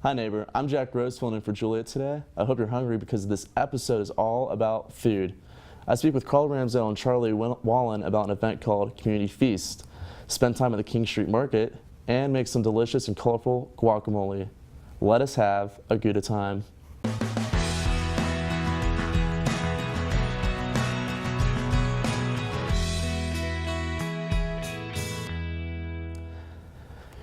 Hi neighbor, I'm Jack Rose filling in for Juliet today. I hope you're hungry because this episode is all about food. I speak with Carl Ramsell and Charlie Wallen about an event called Community Feast. Spend time at the King Street Market and make some delicious and colorful guacamole. Let us have a good time.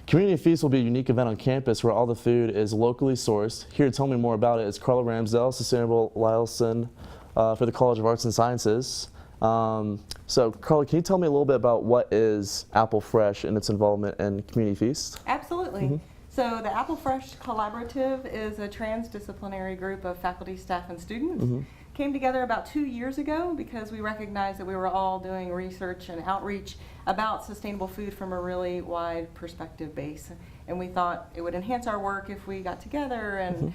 Community Feast will be a unique event on campus where all the food is locally sourced. Here to tell me more about it is Carla Ramsell, Sustainable Liaison for the College of Arts and Sciences. So Carla, can you tell me a little bit about what is Apple Fresh and its involvement in Community Feast? Absolutely. So the Apple Fresh Collaborative is a transdisciplinary group of faculty, staff, and students. Came together about 2 years ago because we recognized that we were all doing research and outreach about sustainable food from a really wide perspective base. And we thought it would enhance our work if we got together and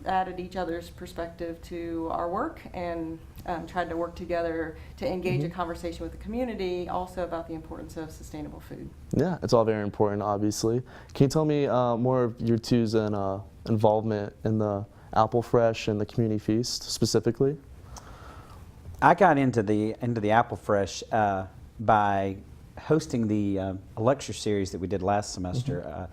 added each other's perspective to our work and tried to work together to engage a conversation with the community also about the importance of sustainable food. Yeah, it's all very important, obviously. Can you tell me more of your two's involvement in the Apple Fresh and the Community Feast specifically? I got into the Apple Fresh by hosting the lecture series that we did last semester.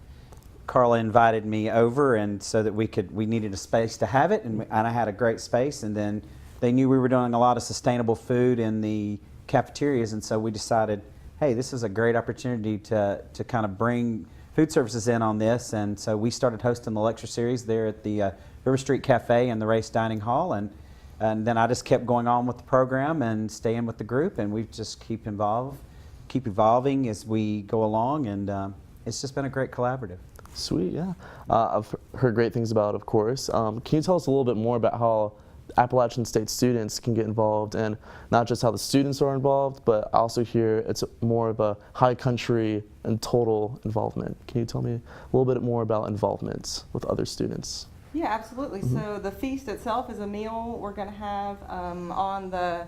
Carla invited me over, and so that we needed a space to have it, and I had a great space. And then they knew we were doing a lot of sustainable food in the cafeterias, and so we decided, hey, this is a great opportunity to kind of bring food services in on this. And so we started hosting the lecture series there at the River Street Cafe and the Race Dining Hall, and then I just kept going on with the program and staying with the group, and we just keep evolving as we go along, and it's just been a great collaborative. Sweet, yeah. I've heard great things about it, of course. Can you tell us a little bit more about how Appalachian State students can get involved, and not just how the students are involved, but I also hear it's more of a high country and total involvement. Can you tell me a little bit more about involvement with other students? Yeah, absolutely. So the feast itself is a meal we're going to have on the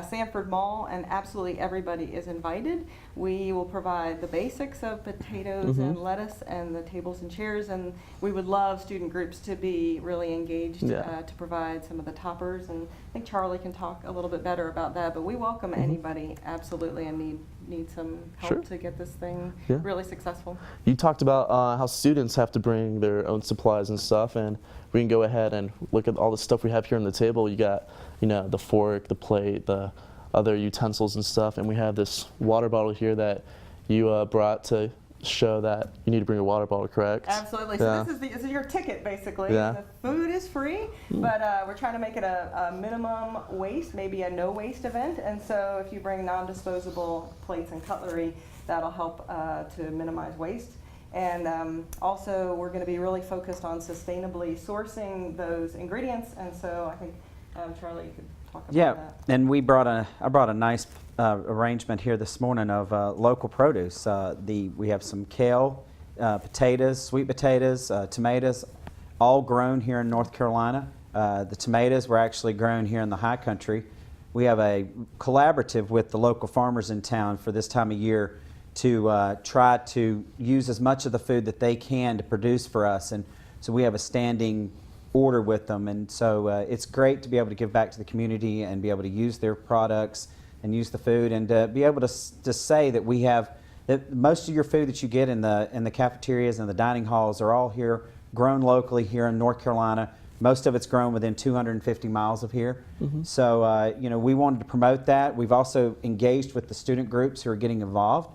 Sanford Mall, and absolutely everybody is invited. We will provide the basics of potatoes and lettuce and the tables and chairs, and we would love student groups to be really engaged to provide some of the toppers, and I think Charlie can talk a little bit better about that, but we welcome anybody, absolutely, and need some help to get this thing really successful. You talked about how students have to bring their own supplies and stuff, and we can go ahead and look at all the stuff we have here on the table. You got, you know, the fork, the plate, the other utensils and stuff, and we have this water bottle here that you brought to show that you need to bring a water bottle, correct? Absolutely. So this is your ticket, basically. The food is free, but we're trying to make it a minimum waste, maybe a no waste event, and so if you bring non-disposable plates and cutlery, that'll help to minimize waste. And also we're going to be really focused on sustainably sourcing those ingredients, and so I think Charlie, you could talk about that. And I brought a nice arrangement here this morning of local produce. We have some kale, potatoes, sweet potatoes, tomatoes, all grown here in North Carolina. The tomatoes were actually grown here in the high country. We have a collaborative with the local farmers in town for this time of year to try to use as much of the food that they can to produce for us, and so we have a standing order with them, and so it's great to be able to give back to the community and be able to use their products and use the food, and to be able to say that we have that most of your food that you get in the cafeterias and the dining halls are all here, grown locally here in North Carolina. Most of it's grown within 250 miles of here. So you know, we wanted to promote that. We've also engaged with the student groups who are getting involved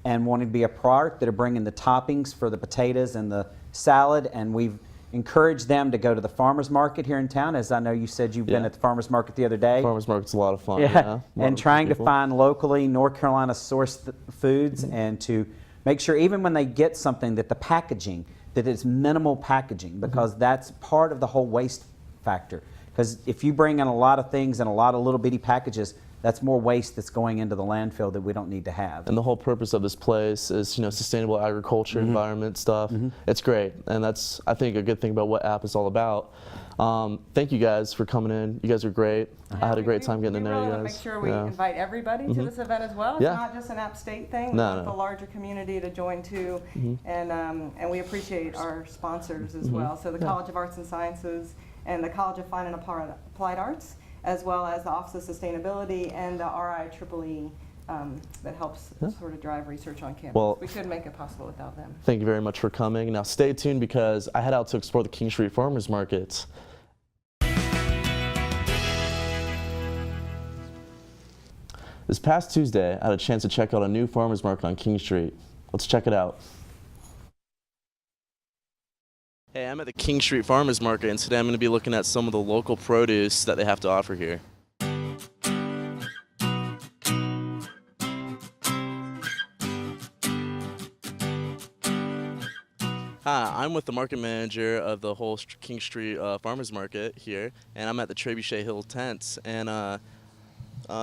and wanted to be a part that are bringing the toppings for the potatoes and the salad, and we've encourage them to go to the farmers market here in town, as I know you said you've been at the farmers market the other day. Farmers market's a lot of fun. And trying to find locally North Carolina sourced foods, and to make sure even when they get something that the packaging, that it's minimal packaging, because that's part of the whole waste factor. Because if you bring in a lot of things in a lot of little bitty packages, that's more waste that's going into the landfill that we don't need to have. And the whole purpose of this place is, sustainable agriculture, environment stuff. It's great, and that's, I think, a good thing about what App is all about. Thank you guys for coming in. You guys are great. I had a great time getting to know you guys. Make sure we invite everybody to this event as well. It's not just an App State thing. We want the larger community to join too, and we appreciate our sponsors as well. So the College of Arts and Sciences and the College of Fine and Applied Arts, as well as the Office of Sustainability and the RIEEE that helps sort of drive research on campus. Well, we couldn't make it possible without them. Thank you very much for coming. Now stay tuned because I head out to explore the King Street Farmers Market. This past Tuesday, I had a chance to check out a new farmers market on King Street. Let's check it out. Hey, I'm at the King Street Farmers Market, and today I'm going to be looking at some of the local produce that they have to offer here. Hi, I'm with the market manager of the whole King Street Farmers Market here, and I'm at the Trebuchet Hill tents. And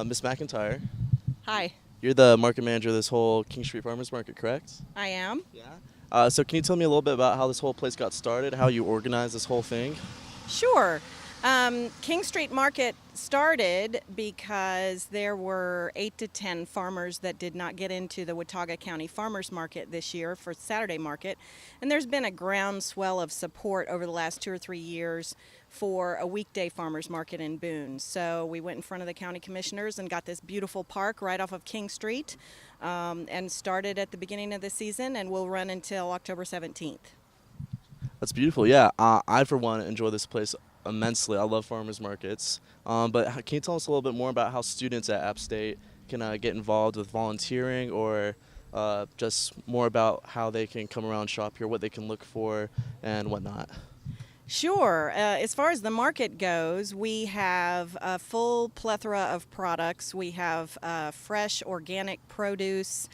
Miss McIntyre. Hi. You're the market manager of this whole King Street Farmers Market, correct? I am. Yeah. So can you tell me a little bit about how this whole place got started, how you organized this whole thing? Sure. King Street Market started because there were 8 to 10 farmers that did not get into the Watauga County Farmers Market this year for Saturday Market. And there's been a groundswell of support over the last 2 or 3 years for a weekday farmers market in Boone. So we went in front of the county commissioners and got this beautiful park right off of King Street and started at the beginning of the season and will run until October 17th. That's beautiful. Yeah, I for one enjoy this place immensely. I love farmers markets. But can you tell us a little bit more about how students at App State can get involved with volunteering, or just more about how they can come around and shop here, what they can look for and whatnot? Sure. As far as the market goes, we have a full plethora of products. We have fresh organic produce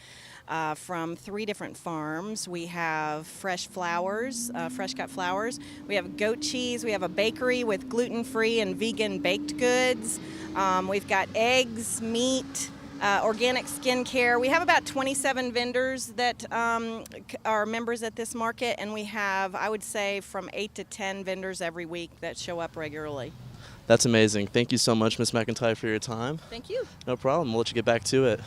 from 3 different farms. We have fresh flowers, fresh cut flowers. We have goat cheese. We have a bakery with gluten-free and vegan baked goods. We've got eggs, meat, organic skincare. We have about 27 vendors that are members at this market, and we have, I would say, from 8 to 10 vendors every week that show up regularly. That's amazing. Thank you so much, Ms. McIntyre, for your time. Thank you. No problem. We'll let you get back to it.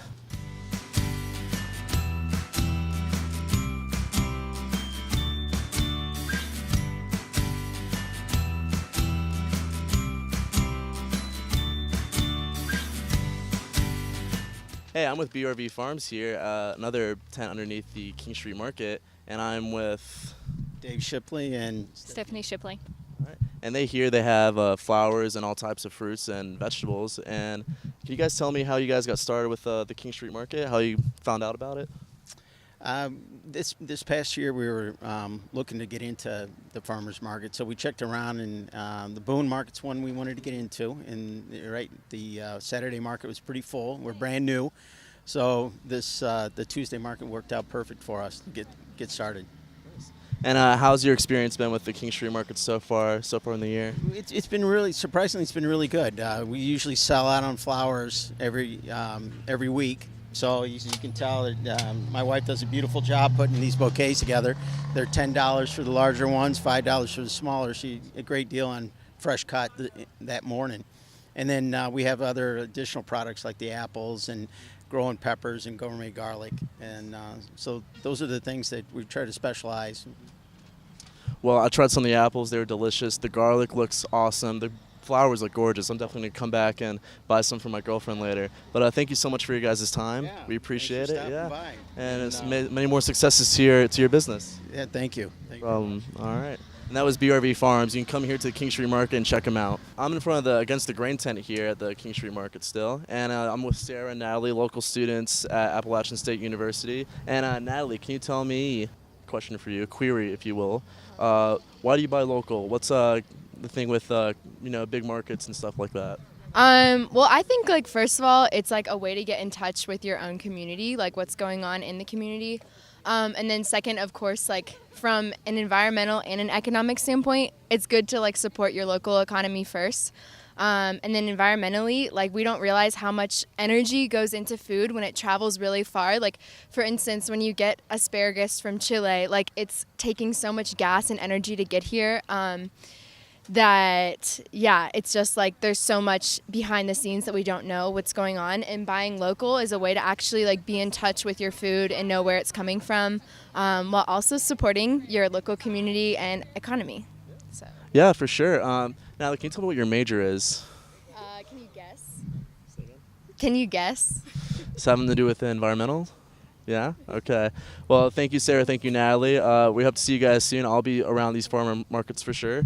Hey, I'm with Brb Farms here, another tent underneath the King Street Market, and I'm with Dave Shipley and Stephanie Shipley. All right. And they have flowers and all types of fruits and vegetables. And can you guys tell me how you guys got started with the King Street Market, how you found out about it? This past year we were looking to get into the farmers market, so we checked around, and the Boone market's one we wanted to get into. And the Saturday market was pretty full. We're brand new, so the Tuesday market worked out perfect for us to get started. And how's your experience been with the King Street Market so far in the year? It's been really, surprisingly, it's been really good. We usually sell out on flowers every week. So as you can tell, that my wife does a beautiful job putting these bouquets together. They're $10 for the larger ones, $5 for the smaller. She a great deal on fresh cut that morning. And then we have other additional products like the apples and growing peppers and gourmet garlic. And so those are the things that we try to specialize. Well, I tried some of the apples. They were delicious. The garlic looks awesome. The flowers look gorgeous. I'm definitely going to come back and buy some for my girlfriend later. But thank you so much for your guys' time. Yeah, we appreciate it. Yeah. by. And many more successes to your business. Yeah, thank you. All right. And that was Brb Farms. You can come here to the King Street Market and check them out. I'm in front of the Against the Grain tent here at the King Street Market still. And I'm with Sarah and Natalie, local students at Appalachian State University. And Natalie, can you tell me, question for you, a query if you will, why do you buy local? What's the thing with big markets and stuff like that? Well, I think, like, first of all, it's like a way to get in touch with your own community, like what's going on in the community. And then second, of course, like from an environmental and an economic standpoint, it's good to like support your local economy first. And then environmentally, like we don't realize how much energy goes into food when it travels really far. Like for instance, when you get asparagus from Chile, like it's taking so much gas and energy to get here. That it's just like there's so much behind the scenes that we don't know what's going on, and buying local is a way to actually like be in touch with your food and know where it's coming from, while also supporting your local community and economy. So Yeah, for sure. Natalie, can you tell me what your major is? can you guess? Can you guess? It's having to do with environmental? Yeah? Okay. Well, thank you, Sarah. Thank you, Natalie. We hope to see you guys soon. I'll be around these farmer markets for sure.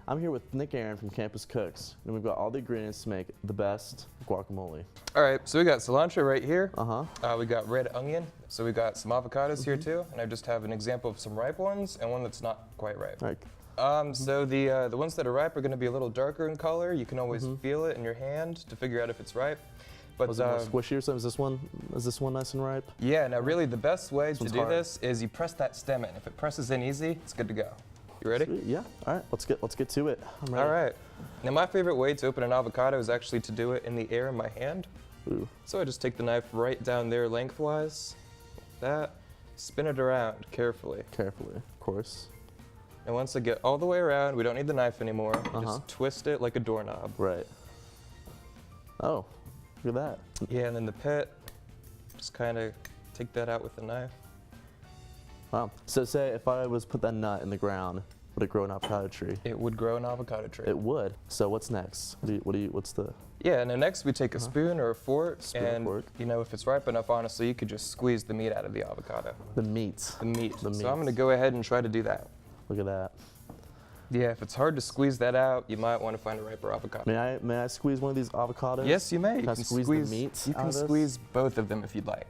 I'm here with Nick Aron from Campus Cooks, and we've got all the ingredients to make the best guacamole. All right, so we got cilantro right here. Uh-huh. We got red onion. So we got some avocados here too, and I just have an example of some ripe ones and one that's not quite ripe. Right. So the ones that are ripe are going to be a little darker in color. You can always feel it in your hand to figure out if it's ripe. But Was it more squishy or something? Is this one nice and ripe? yeah, now really the best way to one's do hard. this is you press that stem in. If it presses in easy, it's good to go. You ready? Sweet. Yeah. All right. Let's get to it. I'm ready. All right. Now my favorite way to open an avocado is actually to do it in the air in my hand. Ooh. So I just take the knife right down there lengthwise, like that, spin it around carefully. Carefully, of course. And once I get all the way around, we don't need the knife anymore. Just twist it like a doorknob. Right. Oh, look at that. Yeah, and then the pit, just kind of take that out with the knife. Wow. So say if I was put that nut in the ground, would it grow an avocado tree? It would grow an avocado tree. It would. So what's next? What's the? Yeah, and then next we take a spoon or a fork, Spoon or and fork. you know, if it's ripe enough, honestly, you could just squeeze the meat out of the avocado. The meat. The meat. The So I'm meat. gonna go ahead and try to do that. Look at that. Yeah, if it's hard to squeeze that out, you might want to find a riper avocado. May I squeeze one of these avocados? Yes, you may. Can I squeeze the meat You out can of this? squeeze both of them if you'd like.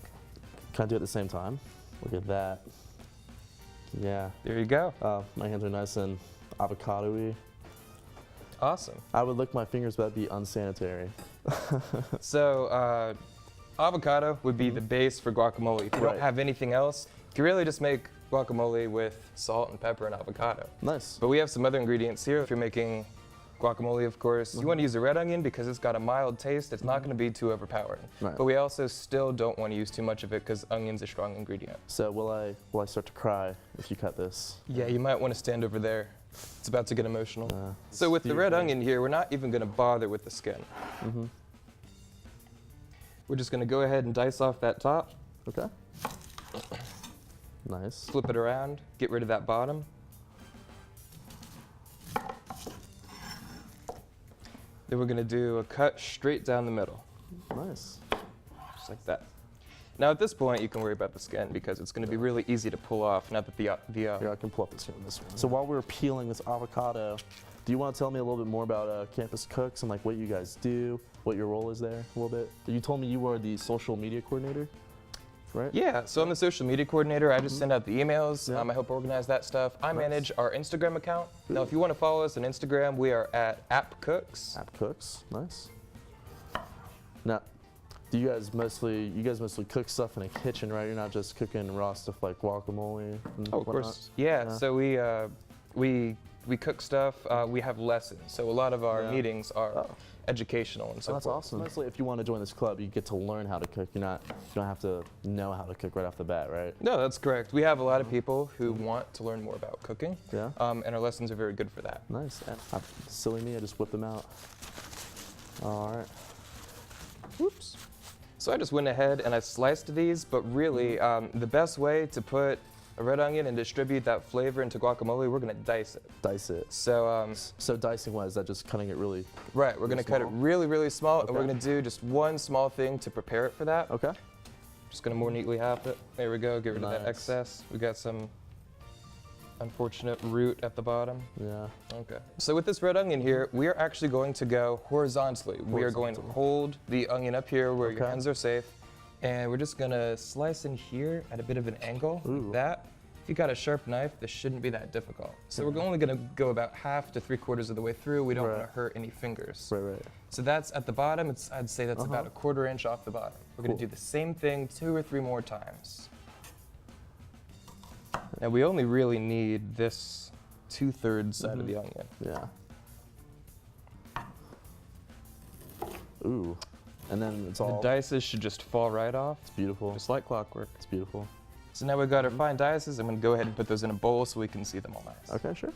Can I do it at the same time? Look at that. Yeah. There you go. My hands are nice and avocado-y. Awesome. I would lick my fingers, but that'd be unsanitary. So, avocado would be the base for guacamole. If you Right. don't have anything else, you can really just make guacamole with salt and pepper and avocado. Nice. But we have some other ingredients here. If you're making guacamole, of course, you want to use a red onion because it's got a mild taste. It's not going to be too overpowering. Right. But we also still don't want to use too much of it because onion's a strong ingredient. So will I start to cry if you cut this? Yeah, you might want to stand over there. It's about to get emotional. So with the Steve, red yeah. onion here, we're not even going to bother with the skin. We're just going to go ahead and dice off that top, Okay. Nice. flip it around, get rid of that bottom. Then we're going to do a cut straight down the middle, Nice. just like that. Now at this point, you can worry about the skin because it's going to be really easy to pull off now that Here, I can pull up this one. So while we're peeling this avocado, do you want to tell me a little bit more about Campus Cooks and like what you guys do, what your role is there a little bit? You told me you were the social media coordinator, right? Yeah, so I'm the social media coordinator. I just send out the emails. Yeah. I help organize that stuff. I Nice. manage our Instagram account. Now, if you want to follow us on Instagram, we are at @appcooks. App Cooks. Nice. Now, do you guys mostly cook stuff in a kitchen, right? You're not just cooking raw stuff like guacamole and Oh, of whatnot? course. Yeah. Yeah. So we cook stuff. We have lessons. So a lot of our Yeah. meetings are Oh. educational and so So that's forth. awesome. Mostly, if you want to join this club, you get to learn how to cook. You don't have to know how to cook right off the bat, right? No, that's correct. We have a lot of people who want to learn more about cooking. Yeah. And our lessons are very good for that. Nice. Silly me, I just whipped them out. All right. Whoops. So I just went ahead and I sliced these, but really the best way to put a red onion and distribute that flavor into guacamole, we're gonna dice it. Dice it. So, So dicing, what is that? Just cutting it really? right, we're gonna cut it small? really, really small, and we're Okay. gonna do just one small thing to prepare it for that. Okay. Just gonna more neatly half it. There we go, get rid of that Nice. excess. We got some unfortunate root at the bottom. Yeah. Okay. So with this red onion here, we are actually going to go horizontally. We are going to hold the onion up here where your Okay. hands are safe, and we're just gonna slice in here at a bit of an angle, Ooh. like that. If you got a sharp knife, this shouldn't be that difficult. So we're only gonna go about half to 3/4 of the way through. We don't Right. wanna hurt any fingers. Right. So that's at the bottom. I'd say that's Uh-huh. about a 1/4 inch off the bottom. We're gonna Cool. do the same thing 2 or 3 more times. And we only really need this 2/3 side of the onion. Yeah. Ooh. And then it's The all dices should just fall right off, it's beautiful. just like clockwork. It's beautiful. So now we've got our fine dices. I'm gonna go ahead and put those in a bowl so we can see them all nice. Okay, sure.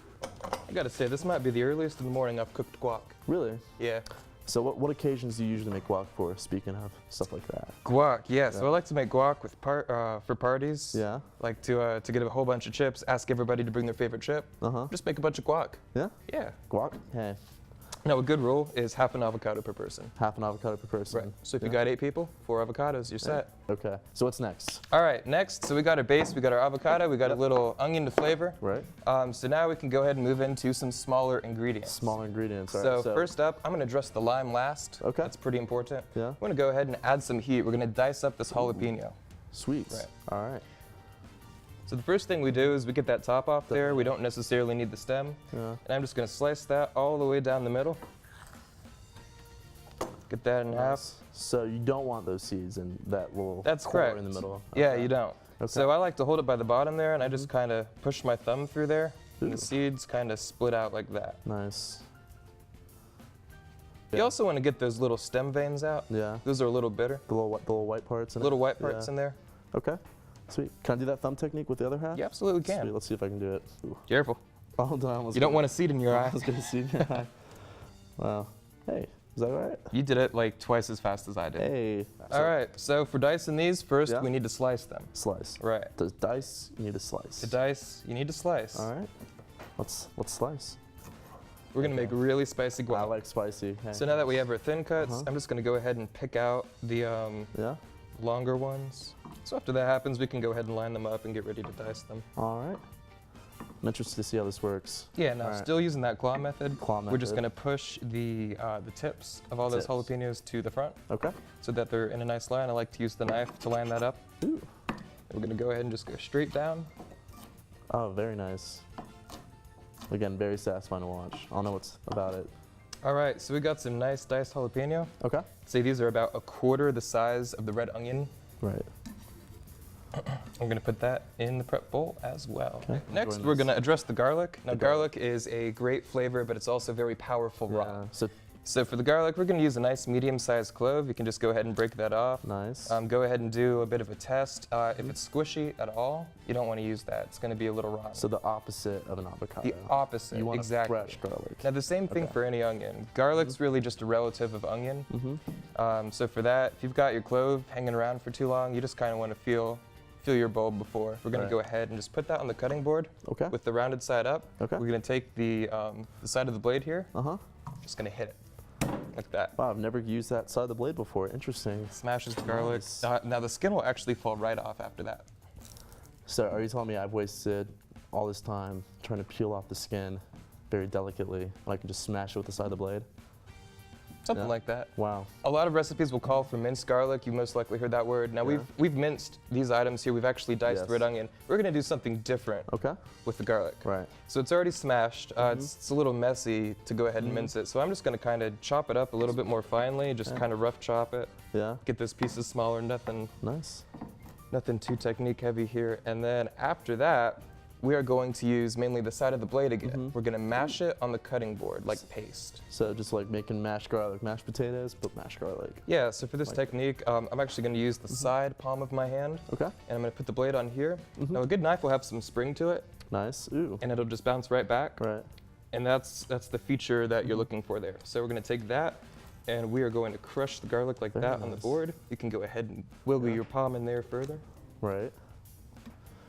I gotta say, this might be the earliest in the morning I've cooked guac. Really? Yeah. So what occasions do you usually make guac for? Speaking of stuff like that. Guac, yeah. So Yeah. I like to make guac with for parties. Yeah. Like to get a whole bunch of chips, ask everybody to bring their favorite chip. Just make a bunch of guac. Yeah. Yeah. Guac. Hey, Now a good rule is half an avocado per person. half an avocado per person. Right. So if Yeah. you got 8 people, 4 avocados, you're set. Okay. So what's next? All right, next, so we got our base, we got our avocado, we got a little onion to flavor. Right. So now we can go ahead and move into some smaller ingredients. Smaller ingredients. All So right. first up, I'm gonna dress the lime last. Okay. That's pretty important. Yeah. I'm gonna go ahead and add some heat. We're gonna dice up this jalapeno. Sweet. Right. All right. So the first thing we do is we get that top off there. We don't necessarily need the stem. Yeah. And I'm just gonna slice that all the way down the middle. Get that in half. Nice. So you don't want those seeds in that little That's core correct. in the middle. Yeah, Okay. you don't. Okay. So I like to hold it by the bottom there, and I just kind of push my thumb through there, and Ooh. the seeds kind of split out like that. Nice. You also want to get those little stem veins out. Yeah. Those are a little bitter. The little white parts. In Little it? white parts Yeah. in there. Okay. Sweet. Can I do that thumb technique with the other half? You absolutely can. Sweet. Let's see if I can do it. Ooh. Careful. Hold on. You don't want a seed in your I eye. was gonna see that. Wow. Hey, is that all right? You did it like twice as fast as I did. Hey. All right, so for dicing these, first Yeah. we need to slice them. Slice. Right. The dice you need to slice. The dice, you need to slice. All right. Let's slice. We're gonna make really spicy I guac. like spicy. Hey. So now that we have our thin cuts, Uh-huh. I'm just gonna go ahead and pick out the Yeah. longer ones. So after that happens, we can go ahead and line them up and get ready to dice them. All right. I'm interested to see how this works. Yeah, now All right. still using that claw method. Claw We're just method. gonna push the tips of all those Tips. jalapenos to the front Okay. so that they're in a nice line. I like to use the knife to line that up. Ooh. We're gonna go ahead and just go straight down. Oh, very nice. Again, very satisfying to watch. I don't know what's about it. All right, so we got some nice diced jalapeno. Okay. Say these are about 1/4 the size of the red onion. Right. I'm gonna put that in the prep bowl as well. Okay. Next, Enjoying we're this. gonna address the garlic. Now, The garlic is a great flavor, but it's also very powerful raw. Yeah. So So for the garlic, we're gonna use a nice medium-sized clove. You can just go ahead and break that off. nice. Go ahead and do a bit of a test. If it's squishy at all, you don't want to use that. It's gonna be a little raw. So the opposite of an avocado. The opposite, You want exactly. a fresh garlic. Now the same thing Okay. for any onion. Garlic's really just a relative of onion. Mm-hmm. So for that, if you've got your clove hanging around for too long, you just kind of want to feel your bulb before. We're going Right. to go ahead and just put that on the cutting board Okay. with the rounded side up. Okay. We're going to take the side of the blade here, Uh-huh. just going to hit it like that. Wow, I've never used that side of the blade before. Interesting. Smashes the garlic. Nice. Now the skin will actually fall right off after that. So are you telling me I've wasted all this time trying to peel off the skin very delicately and I can just smash it with the side of the blade? Something Yeah. like that. Wow. A lot of recipes will call for minced garlic. You most likely heard that word. Now Yeah. we've minced these items here. We've actually diced Yes. red onion. We're going to do something different Okay. with the garlic. Right. So it's already smashed. It's a little messy to go ahead and mince it. So I'm just going to kind of chop it up a little bit more finely, just kind of rough chop it. Yeah. Get those pieces smaller, nothing too technique heavy here. And then after that, we are going to use mainly the side of the blade again. We're going to mash it on the cutting board like paste. So just like making mashed garlic, mashed potatoes, but mashed garlic. Yeah, so for this technique, I'm actually going to use the side palm of my hand. Okay. And I'm going to put the blade on here. Now a good knife will have some spring to it, Nice. Ooh. and it'll just bounce right back. Right. And that's the feature that you're looking for there. So we're going to take that, and we are going to crush the garlic like Very that on the nice. board. You can go ahead and wiggle Yeah. your palm in there further. Right.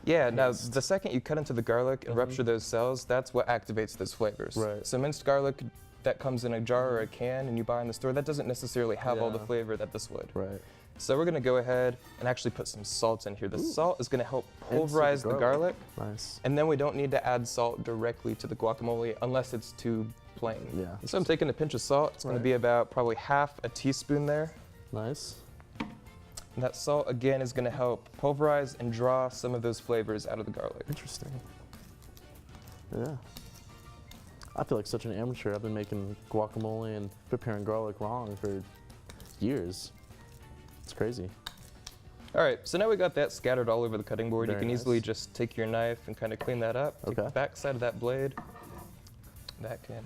Yeah, now the second you cut into the garlic and rupture those cells, that's what activates those flavors. Right. So minced garlic that comes in a jar or a can and you buy in the store, that doesn't necessarily have all the Yeah. flavor that this would. Right. So we're going to go ahead and actually put some salt in here. The salt is going to help And pulverize some the garlic. Nice. And then we don't need to add salt directly to the guacamole unless it's too plain. Yeah. So I'm taking a pinch of salt. It's going to Right. be about probably half a teaspoon there. Nice. And that salt, again, is going to help pulverize and draw some of those flavors out of the garlic. Interesting. Yeah. I feel like such an amateur. I've been making guacamole and preparing garlic wrong for years. It's crazy. All right, so now we got that scattered all over the cutting board. Very You can nice. easily just take your knife and kind of clean that up. Take Okay. the back side of that blade. That can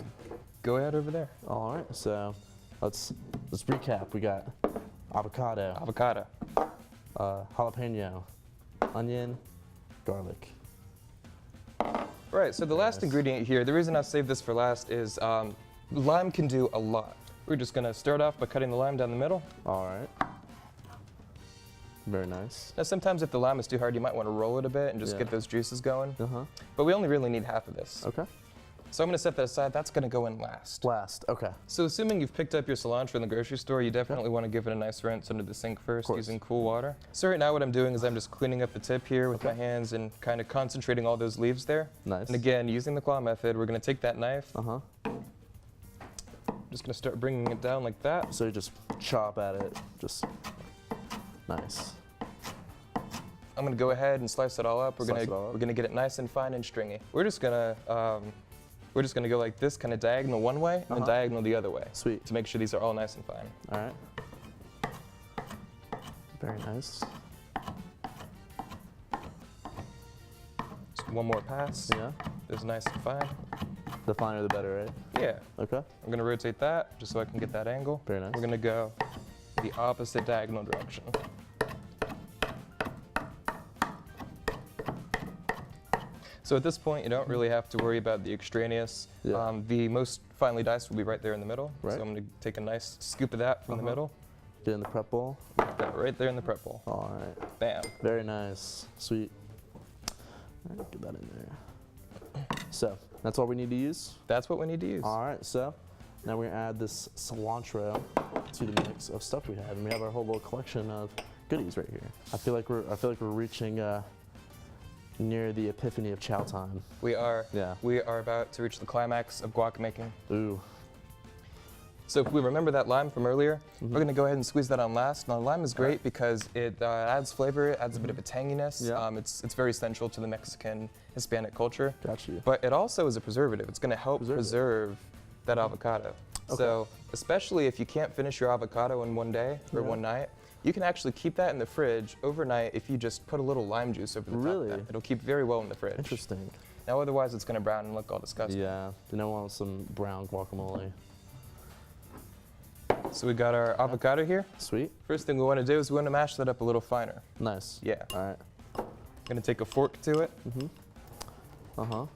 go out over there. All right, so let's recap. We got avocado, Avocado. jalapeno, onion, garlic. Right, so the last Nice. ingredient here, the reason I saved this for last is lime can do a lot. We're just gonna start off by cutting the lime down the middle. All right. Very nice. Now sometimes if the lime is too hard, you might want to roll it a bit and just Yeah. get those juices going. Uh-huh. But we only really need half of this. Okay. So I'm gonna set that aside. That's gonna go in last. Last. Okay. So assuming you've picked up your cilantro in the grocery store, you definitely want to give it a nice rinse under the sink first course. using cool water. So right now what I'm doing is I'm just cleaning up the tip here with Okay. my hands and kind of concentrating all those leaves there. Nice. And again, using the claw method, we're gonna take that knife, Uh-huh. just gonna start bringing it down like that. So you just chop at it. Just nice. I'm gonna go ahead and slice it all up. We're Slice it all up. gonna get it nice and fine and stringy. We're just gonna go like this, kind of diagonal one way and then Uh-huh. diagonal the other way. Sweet. To make sure these are all nice and fine. All right. Very nice. Just one more pass. Yeah. This is nice and fine. The finer the better, right? Yeah. Okay. I'm gonna rotate that just so I can get that angle. Very nice. We're gonna go the opposite diagonal direction. So at this point, you don't really have to worry about the extraneous. Yeah. The most finely diced will be right there in the middle. Right. So I'm gonna take a nice scoop of that from the Uh-huh. middle. Get in the prep bowl. Put that right there in the prep bowl. All right. Bam. Very nice. Sweet. All right, get that in there. So that's all we need to use. That's what we need to use. All right. So now we're gonna add this cilantro to the mix of stuff we have, and we have our whole little collection of goodies right here. I feel like we're reaching near the epiphany of chow time. We are. Yeah. We are about to reach the climax of guac making. Ooh. So if we remember that lime from earlier, we're gonna go ahead and squeeze that on last. Now lime is great because it adds flavor, it adds a bit of a tanginess. Yeah. It's very central to the Mexican Hispanic culture. Got you. But it also is a preservative. It's gonna help preserve that avocado. So especially if you can't finish your avocado in one day or Yeah. one night, you can actually keep that in the fridge overnight if you just put a little lime juice over the top Really? of that. It'll keep very well in the fridge. Interesting. Now otherwise it's gonna brown and look all disgusting. Yeah. You know, want some brown guacamole. So we got our avocado here. Sweet. First thing we wanna do is we wanna mash that up a little finer. Nice. Yeah. All right. Gonna take a fork to it. Uh-huh.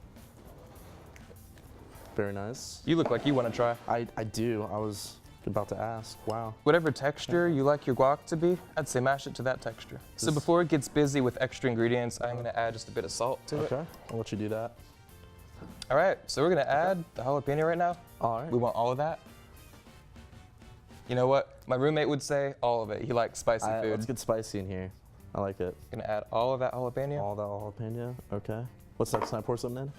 Very nice. You look like you wanna try. I do. I was about to ask. Wow. Whatever texture you like your guac to be, I'd say mash it to that texture. So This- before it gets busy with extra ingredients, I'm gonna add just a bit of salt to it. Okay. I'll let you do that. All right, so we're gonna add the jalapeno right now. All right. We want all of that. You know what? My roommate would say all of it. He likes spicy food. Let's get spicy in here. I like it. Gonna add all of that jalapeno All that jalapeno. Okay. What's next? Can I pour something in?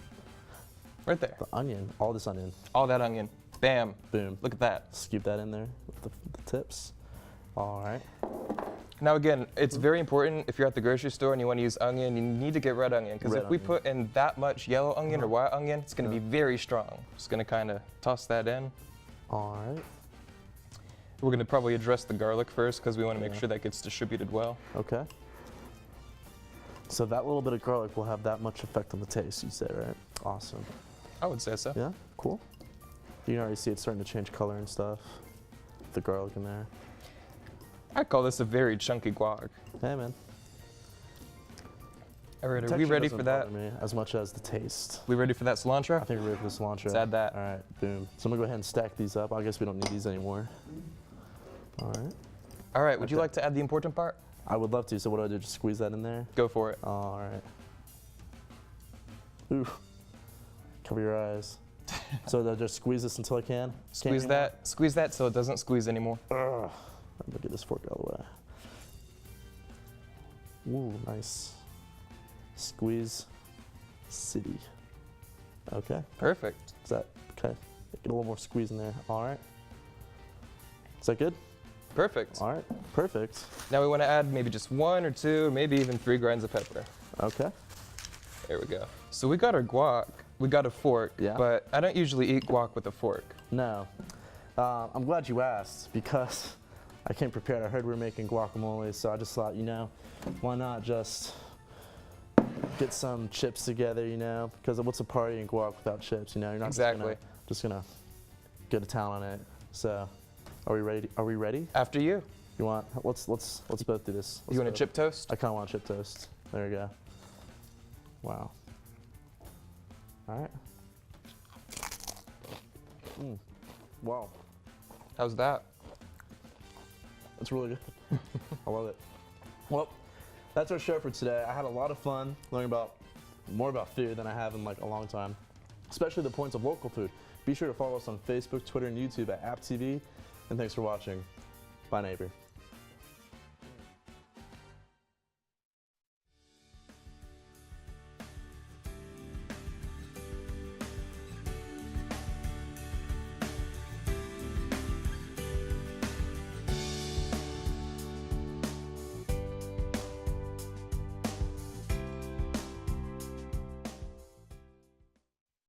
right there. The onion. All this onion. All that onion. Bam. Boom. Look at that. Scoop that in there with the tips. All right. Now again, it's very important if you're at the grocery store and you want to use onion, you need to get red onion because Red if we onion. put in that much yellow onion or white onion, it's gonna be very strong. Just gonna kind of toss that in. All right. We're gonna probably address the garlic first because we want to make sure that gets distributed well. Okay. So that little bit of garlic will have that much effect on the taste, you say, right? Awesome. I would say so. Yeah, cool. You can already see it's starting to change color and stuff. The garlic in there. I call this a very chunky guac. Hey, man. All right, are we Texture ready doesn't for that? bother me as much as the taste. We ready for that cilantro? I think we're ready for the cilantro. Let's add that. All right, boom. So I'm gonna go ahead and stack these up. I guess we don't need these anymore. All right. All right, would you Okay. like to add the important part? I would love to. So what do I do? Just squeeze that in there? Go for it. All right. Ooh. Cover your eyes. So do I just squeeze this until I can? Squeeze that so it doesn't squeeze anymore. Ugh. I'm gonna get this fork out of the way. Ooh, nice. Squeeze city. Okay. Perfect. Is that okay? Get a little more squeeze in there. All right. Is that good? Perfect. All right. Perfect. Now we want to add maybe just 1 or 2 or maybe even 3 grinds of pepper. Okay. There we go. So we got our guac. We got a fork, Yeah. but I don't usually eat guac with a fork. No. I'm glad you asked because I came prepared. I heard we were making guacamole, so I just thought, you know, why not just get some chips together, you know? Because what's a party in guac without chips, you know? You're not Exactly. just gonna go to town on it. So, are we ready? Are we ready? After you. You want? Let's both do this. You want a both. chip toast? I kind of want a chip toast. There we go. Wow. All right. Wow. How's that? That's really good. I love it. Well, that's our show for today. I had a lot of fun learning more about food than I have in like a long time, especially the points of local food. Be sure to follow us on Facebook, Twitter, and YouTube at AppTV. And thanks for watching. Bye, neighbor.